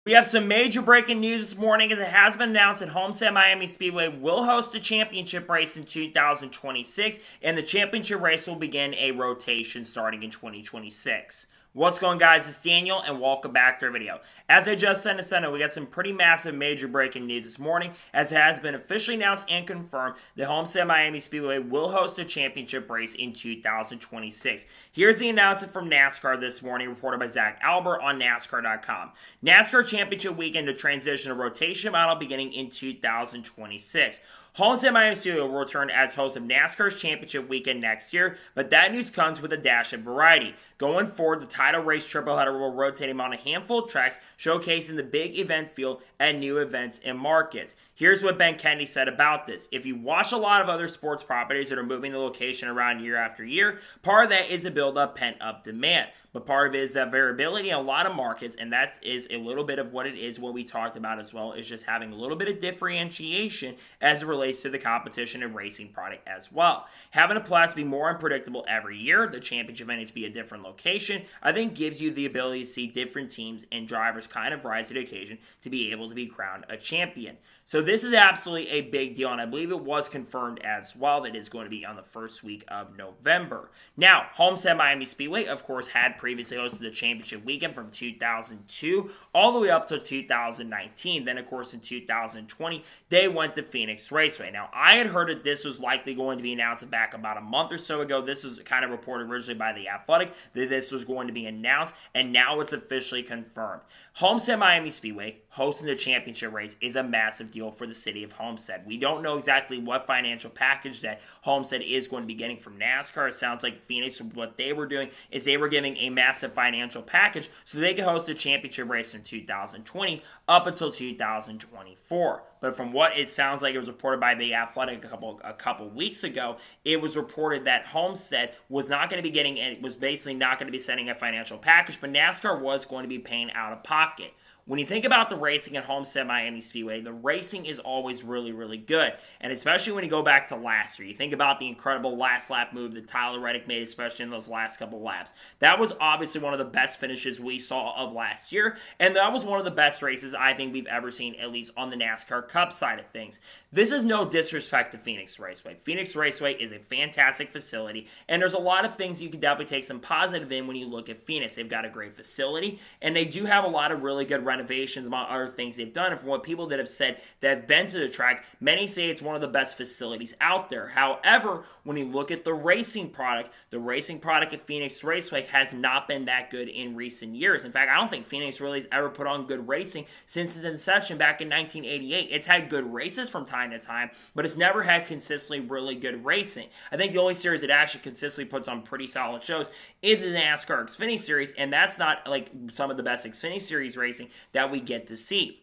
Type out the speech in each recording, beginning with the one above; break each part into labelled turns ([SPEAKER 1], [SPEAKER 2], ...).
[SPEAKER 1] We have some major breaking news this morning as it has been announced that Homestead-Miami Speedway will host a championship race in 2026, and the championship race will begin a rotation starting in 2026. What's going on, guys? It's Daniel, and welcome back to our video. As I just said in the center, we got some pretty massive major breaking news this morning, as it has been officially announced and confirmed that Homestead-Miami Speedway will host a championship race in 2026. Here's the announcement from NASCAR this morning, reported by Zach Albert on NASCAR.com. NASCAR Championship Weekend to transition to rotation model beginning in 2026. Homestead-Miami Speedway will return as host of NASCAR's Championship Weekend next year, but that news comes with a dash of variety. Going forward, the title race tripleheader will rotate among a handful of tracks, showcasing the big event field and new events and markets. Here's what Ben Kennedy said about this. If you watch a lot of other sports properties that are moving the location around year after year, part of that is to build up pent-up demand. But part of it is that variability in a lot of markets, and that is a little bit of what it is, what we talked about as well, is just having a little bit of differentiation as it relates to the competition and racing product as well. Having a plus be more unpredictable every year, the championship event to be a different location, I think gives you the ability to see different teams and drivers kind of rise to the occasion to be able to be crowned a champion. So this is absolutely a big deal, and I believe it was confirmed as well that it is going to be on the first week of November. Now, Homestead-Miami Speedway, of course, had previously hosted the championship weekend from 2002 all the way up to 2019. Then, of course, in 2020, they went to Phoenix Raceway. Now, I had heard that this was likely going to be announced back about a month or so ago. This was kind of reported originally by The Athletic that this was going to be announced, and now it's officially confirmed. Homestead-Miami Speedway hosting the championship race is a massive deal for the city of Homestead. We don't know exactly what financial package that Homestead is going to be getting from NASCAR. It sounds like Phoenix, what they were doing is they were giving a massive financial package so they could host a championship race in 2020 up until 2024. But from what it sounds like, it was reported by The Athletic a couple weeks ago, it was reported that Homestead was not going to be getting, it was basically not going to be sending a financial package, but NASCAR was going to be paying out of pocket. When you think about the racing at Homestead-Miami Speedway, the racing is always really, really good. And especially when you go back to last year, you think about the incredible last lap move that Tyler Reddick made, especially in those last couple laps. That was obviously one of the best finishes we saw of last year, and that was one of the best races I think we've ever seen, at least on the NASCAR Cup side of things. This is no disrespect to Phoenix Raceway. Phoenix Raceway is a fantastic facility, and there's a lot of things you can definitely take some positive in when you look at Phoenix. They've got a great facility, and they do have a lot of really good renovations, among other things they've done. And from what people that have said that have been to the track, many say it's one of the best facilities out there. However, when you look at the racing product at Phoenix Raceway has not been that good in recent years. In fact, I don't think Phoenix really has ever put on good racing since its inception back in 1988. It's had good races from time to time, but it's never had consistently really good racing. I think the only series that actually consistently puts on pretty solid shows is the NASCAR Xfinity Series, and that's not like some of the best Xfinity Series racing that we get to see.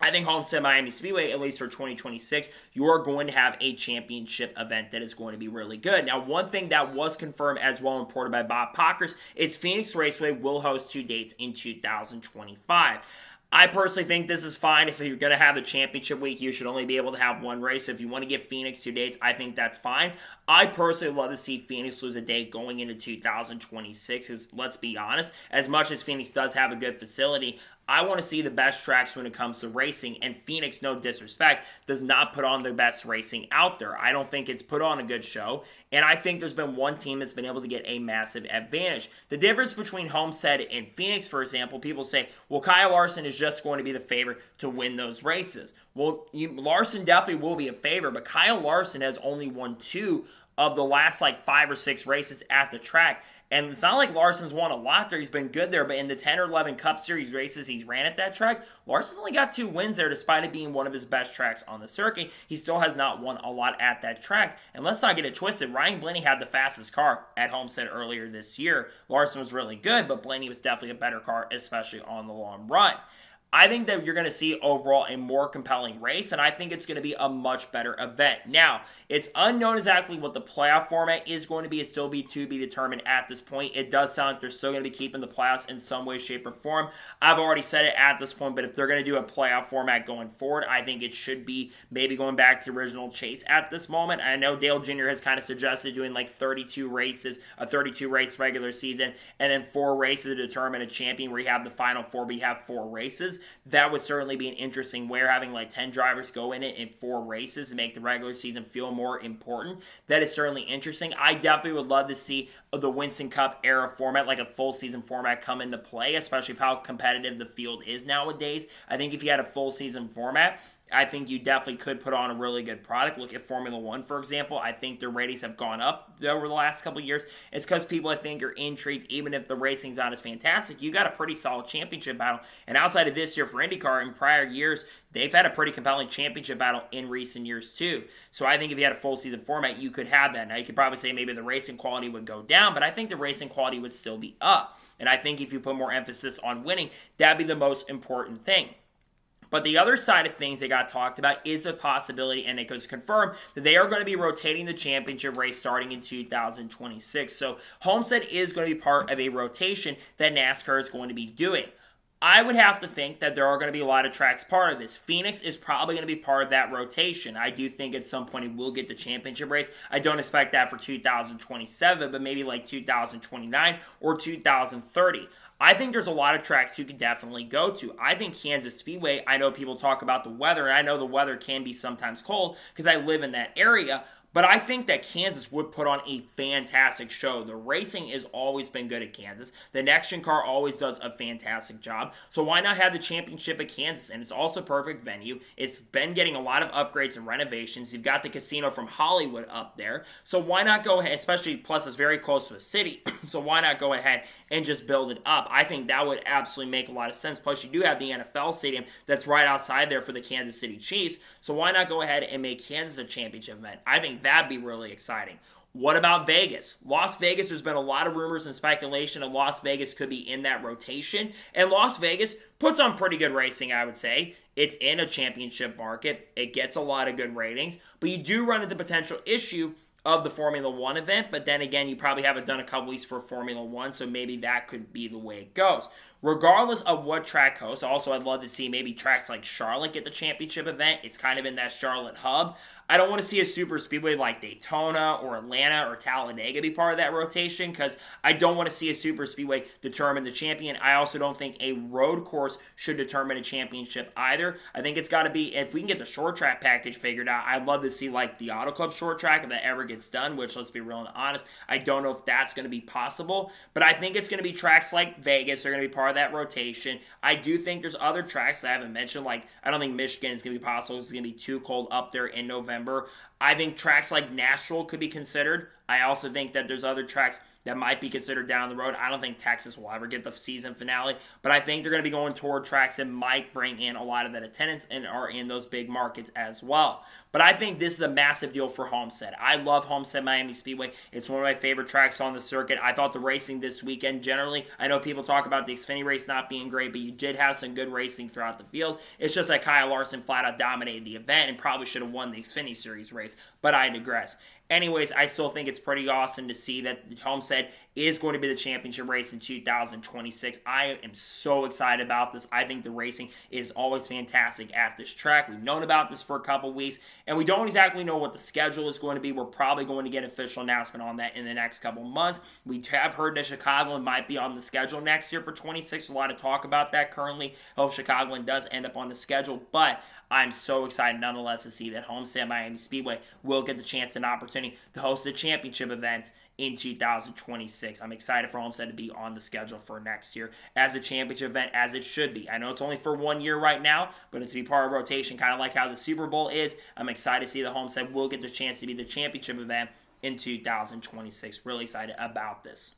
[SPEAKER 1] I think Homestead-Miami Speedway, at least for 2026, you are going to have a championship event that is going to be really good. Now, one thing that was confirmed as well and reported by Bob Pockers is Phoenix Raceway will host 2 dates in 2025. I personally think this is fine. If you're going to have the championship week, you should only be able to have one race. So if you want to give Phoenix 2 dates, I think that's fine. I personally love to see Phoenix lose a date going into 2026, because let's be honest, as much as Phoenix does have a good facility, I want to see the best tracks when it comes to racing, and Phoenix, no disrespect, does not put on the best racing out there. I don't think it's put on a good show, and I think there's been one team that's been able to get a massive advantage. The difference between Homestead and Phoenix, for example, people say, well, Kyle Larson is just going to be the favorite to win those races. Well, Larson definitely will be a favorite, but Kyle Larson has only won 2 of the last 5 or 6 races at the track. And it's not like Larson's won a lot there. He's been good there, but in the 10 or 11 Cup Series races he's ran at that track, Larson's only got 2 wins there despite it being one of his best tracks on the circuit. He still has not won a lot at that track. And let's not get it twisted. Ryan Blaney had the fastest car at Homestead earlier this year. Larson was really good, but Blaney was definitely a better car, especially on the long run. I think that you're going to see overall a more compelling race, and I think it's going to be a much better event. Now, it's unknown exactly what the playoff format is going to be. It's still to be determined at this point. It does sound like they're still going to be keeping the playoffs in some way, shape, or form. I've already said it at this point, but if they're going to do a playoff format going forward, I think it should be maybe going back to the original chase at this moment. I know Dale Jr. has kind of suggested doing 32 races, a 32-race regular season, and then 4 races to determine a champion where you have the final 4, but you have 4 races. that would certainly be an interesting way, having like 10 drivers go in it in 4 races and make the regular season feel more important. That is certainly interesting. I definitely would love to see the Winston Cup era format, like a full season format, come into play, especially with how competitive the field is nowadays. I think if you had a full season format, I think you definitely could put on a really good product. Look at Formula One, for example. I think their ratings have gone up over the last couple of years. It's because people, I think, are intrigued. Even if the racing's not as fantastic, you got a pretty solid championship battle. And outside of this year for IndyCar, in prior years, they've had a pretty compelling championship battle in recent years too. So I think if you had a full season format, you could have that. Now, you could probably say maybe the racing quality would go down, but I think the racing quality would still be up. And I think if you put more emphasis on winning, that'd be the most important thing. But the other side of things that got talked about is a possibility, and it was confirmed, that they are going to be rotating the championship race starting in 2026. So Homestead is going to be part of a rotation that NASCAR is going to be doing. I would have to think that there are going to be a lot of tracks part of this. Phoenix is probably going to be part of that rotation. I do think at some point it will get the championship race. I don't expect that for 2027, but maybe like 2029 or 2030. I think there's a lot of tracks you could definitely go to. I think Kansas Speedway, I know people talk about the weather, and I know the weather can be sometimes cold because I live in that area, but I think that Kansas would put on a fantastic show. The racing has always been good at Kansas. The Next Gen car always does a fantastic job. So why not have the championship at Kansas? And it's also a perfect venue. It's been getting a lot of upgrades and renovations. You've got the casino from Hollywood up there. So why not go ahead, especially plus it's very close to a city. So why not go ahead and just build it up? I think that would absolutely make a lot of sense. Plus you do have the NFL stadium that's right outside there for the Kansas City Chiefs. So why not go ahead and make Kansas a championship event? I think that'd be really exciting. What about Vegas? Las Vegas, there's been a lot of rumors and speculation of Las Vegas could be in that rotation. And Las Vegas puts on pretty good racing, I would say. It's in a championship market. It gets a lot of good ratings. But you do run into the potential issue of the Formula One event, but then again, you probably haven't done a couple weeks for Formula One, so maybe that could be the way it goes. Regardless of what track hosts, also I'd love to see maybe tracks like Charlotte get the championship event. It's kind of in that Charlotte hub. I don't want to see a super speedway like Daytona or Atlanta or Talladega be part of that rotation because I don't want to see a super speedway determine the champion. I also don't think a road course should determine a championship either. I think it's got to be, if we can get the short track package figured out, I'd love to see like the Auto Club short track if that ever gets done, which let's be real and honest, I don't know if that's going to be possible, but I think it's going to be tracks like Vegas are going to be part of that rotation. I do think there's other tracks that I haven't mentioned, like I don't think Michigan is going to be possible. It's going to be too cold up there in November. I think tracks like Nashville could be considered. I also think that there's other tracks that might be considered down the road. I don't think Texas will ever get the season finale, but I think they're going to be going toward tracks that might bring in a lot of that attendance and are in those big markets as well. But I think this is a massive deal for Homestead. I love Homestead-Miami Speedway. It's one of my favorite tracks on the circuit. I thought the racing this weekend generally, I know people talk about the Xfinity race not being great, but you did have some good racing throughout the field. It's just like Kyle Larson flat out dominated the event and probably should have won the Xfinity Series race, but I digress. Anyways, I still think it's pretty awesome to see that Homestead is going to be the championship race in 2026. I am so excited about this. I think the racing is always fantastic at this track. We've known about this for a couple weeks, and we don't exactly know what the schedule is going to be. We're probably going to get an official announcement on that in the next couple months. We have heard that Chicagoland might be on the schedule next year for 26. A lot of talk about that currently. Hope Chicagoland does end up on the schedule, but I'm so excited nonetheless to see that Homestead-Miami Speedway will get the chance and opportunity to host the championship events in 2026. I'm excited for Homestead to be on the schedule for next year as a championship event, as it should be. I know it's only for 1 year right now, but it's to be part of rotation, kind of like how the Super Bowl is. I'm excited to see that Homestead will get the chance to be the championship event in 2026. Really excited about this.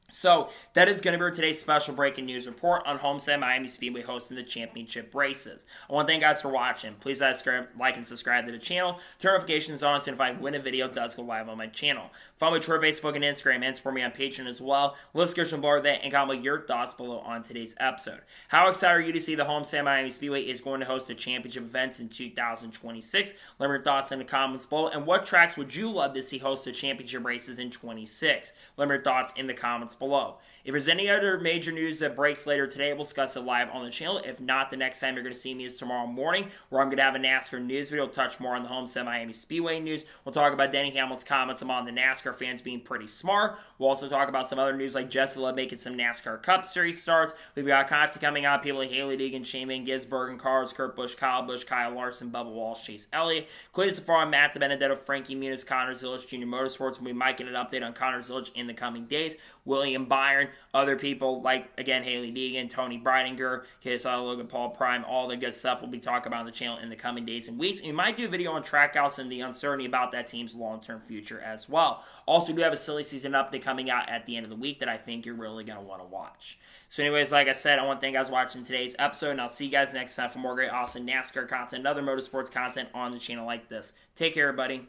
[SPEAKER 1] So, that is going to be today's special breaking news report on Homestead-Miami Speedway hosting the championship races. I want to thank you guys for watching. Please like and subscribe to the channel. Turn notifications on so notified when a video does go live on my channel. Follow me on Twitter, Facebook, and Instagram, and support me on Patreon as well. Let's get some below that and comment your thoughts below on today's episode. How excited are you to see the Homestead-Miami Speedway is going to host the championship events in 2026? Let me know your thoughts in the comments below. And what tracks would you love to see host the championship races in 26? Let me know your thoughts in the comments below. If there's any other major news that breaks later today, we'll discuss it live on the channel. If not, the next time you're going to see me is tomorrow morning, where I'm going to have a NASCAR news video. We'll touch more on the Homestead-Miami Speedway news. We'll talk about Denny Hamlin's comments on the NASCAR fans being pretty smart. We'll also talk about some other news like Jesse Love making some NASCAR Cup Series starts. We've got content coming out. People like Haley Deegan, Shane Gisberg, and Cars, Kurt Busch, Kyle Larson, Bubba Walsh, Chase Elliott, Clayton Safari, Matt DiBenedetto, Frankie Muniz, Connor Zilisch, Junior Motorsports. We might get an update on Connor Zilisch in the coming days. William Byron, other people like, again, Haley Deegan, Tony Breidinger, KSI Logan Paul Prime, all the good stuff we'll be talking about on the channel in the coming days and weeks. And we might do a video on Trackhouse and the uncertainty about that team's long-term future as well. Also, we do have a silly season update coming out at the end of the week that I think you're really going to want to watch. So anyways, like I said, I want to thank you guys for watching today's episode, and I'll see you guys next time for more great, awesome NASCAR content and other motorsports content on the channel like this. Take care, everybody.